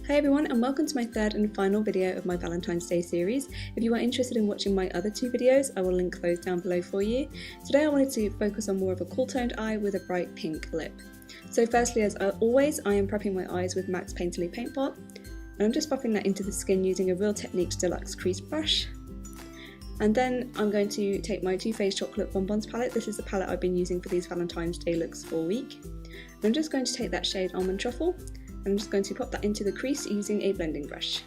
Hi everyone, and welcome to my third and final video of my Valentine's Day series. If you are interested in watching my other two videos, I will link those down below for you. Today I wanted to focus on more of a cool toned eye with a bright pink lip. So firstly, as always, I am prepping my eyes with MAC's Painterly Paint Pot, and I'm just buffing that into the skin using a Real Techniques Deluxe Crease Brush. And then I'm going to take my Too Faced Chocolate Bonbons palette. This is the palette I've been using for these Valentine's Day looks all week. And I'm just going to take that shade Almond Truffle, and I'm just going to pop that into the crease using a blending brush.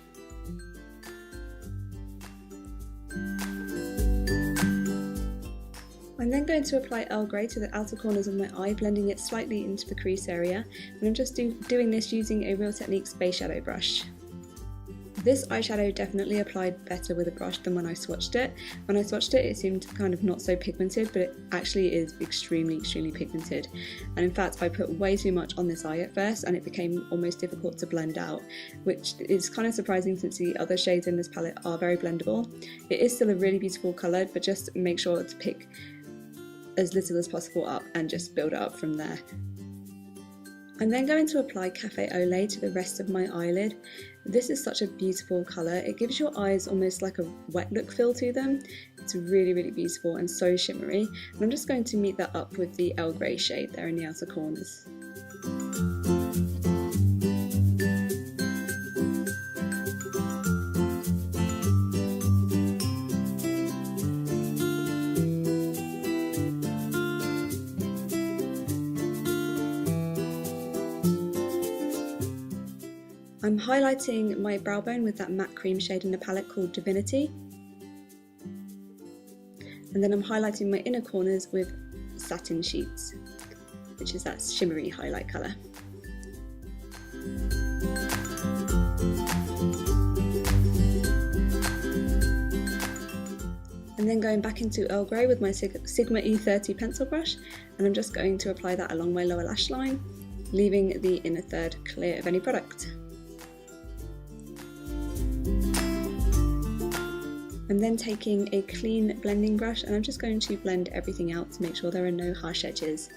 I'm then going to apply Earl Grey to the outer corners of my eye, blending it slightly into the crease area, and I'm just doing this using a Real Techniques Base Shadow brush. This eyeshadow definitely applied better with a brush than when I swatched it. When I swatched it, it seemed kind of not so pigmented, but it actually is extremely pigmented. And in fact, I put way too much on this eye at first, and it became almost difficult to blend out, which is kind of surprising since the other shades in this palette are very blendable. It is still a really beautiful colour, but just make sure to pick as little as possible up and just build it up from there. I'm then going to apply Cafe au Lait to the rest of my eyelid. This is such a beautiful colour. It gives your eyes almost like a wet look feel to them. It's really beautiful and so shimmery. And I'm just going to meet that up with the Earl Grey shade there in the outer corners. I'm highlighting my brow bone with that matte cream shade in the palette called Divinity. And then I'm highlighting my inner corners with Satin Sheets, which is that shimmery highlight colour. And then going back into Earl Grey with my Sigma E30 pencil brush, and I'm just going to apply that along my lower lash line, leaving the inner third clear of any product. I'm then taking a clean blending brush, and I'm just going to blend everything out to make sure there are no harsh edges.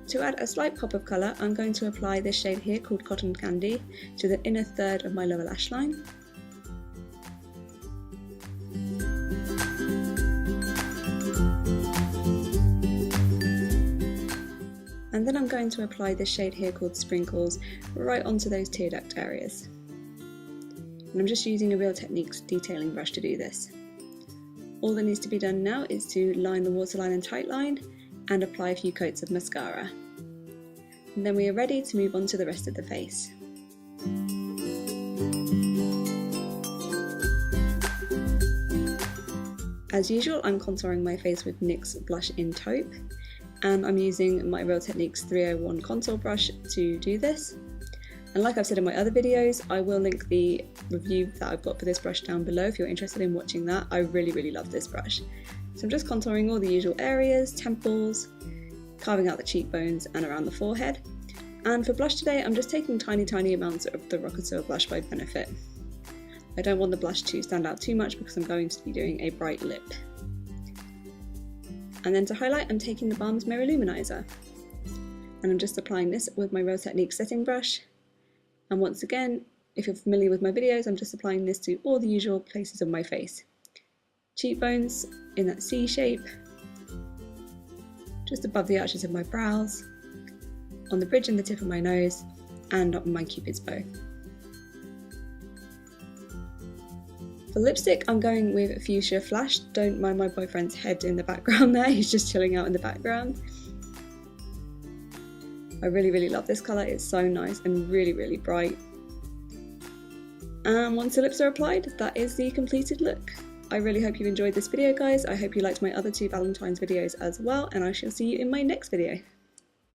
To add a slight pop of colour, I'm going to apply this shade here called Cotton Candy to the inner third of my lower lash line. And then I'm going to apply this shade here called Sprinkles right onto those tear duct areas. And I'm just using a Real Techniques detailing brush to do this. All that needs to be done now is to line the waterline and tightline and apply a few coats of mascara. And then we are ready to move on to the rest of the face. As usual, I'm contouring my face with NYX Blush in Taupe, and I'm using my Real Techniques 301 contour brush to do this. And like I've said in my other videos, I will link the review that I've got for this brush down below if you're interested in watching that. I really love this brush. So I'm just contouring all the usual areas, temples, carving out the cheekbones and around the forehead. And for blush today, I'm just taking tiny amounts of the Rockateur blush by Benefit. I don't want the blush to stand out too much because I'm going to be doing a bright lip. And then to highlight, I'm taking theBalm's Mary Lou-Manizer, and I'm just applying this with my Real Techniques setting brush. And once again, if you're familiar with my videos, I'm just applying this to all the usual places of my face. Cheekbones in that C shape, just above the arches of my brows, on the bridge and the tip of my nose, and on my Cupid's bow. For lipstick, I'm going with Fuchsia Flash. Don't mind my boyfriend's head in the background there, he's just chilling out in the background. I really love this colour, it's so nice and really bright. And once the lips are applied, that is the completed look. I really hope you enjoyed this video, guys. I hope you liked my other two Valentine's videos as well, and I shall see you in my next video.